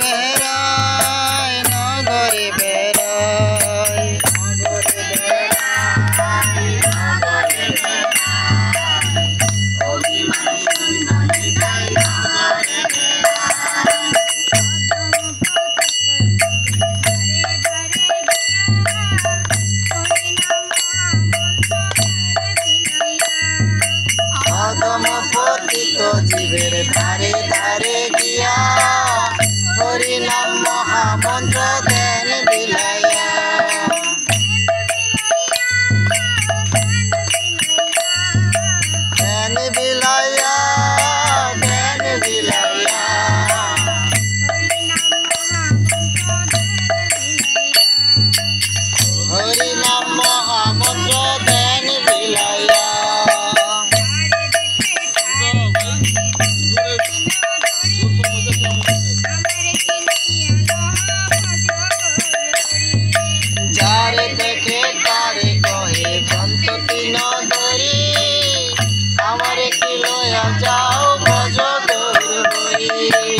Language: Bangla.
বেড়ায় নগরে বেড়ায় অদম পতিত জীবের ধারে ধারে গিয়া হরি নাম মহামন্ত্র দেন বিলাইয়া দেন বিলাইয়া দেন বিলাইয়া হরি নাম মহামন্ত্র দেন বিলাইয়া যারে দেখে তারে কহে সন্ততি নদরি আমারে কি লয়া যাও ভজ গৌর হরি।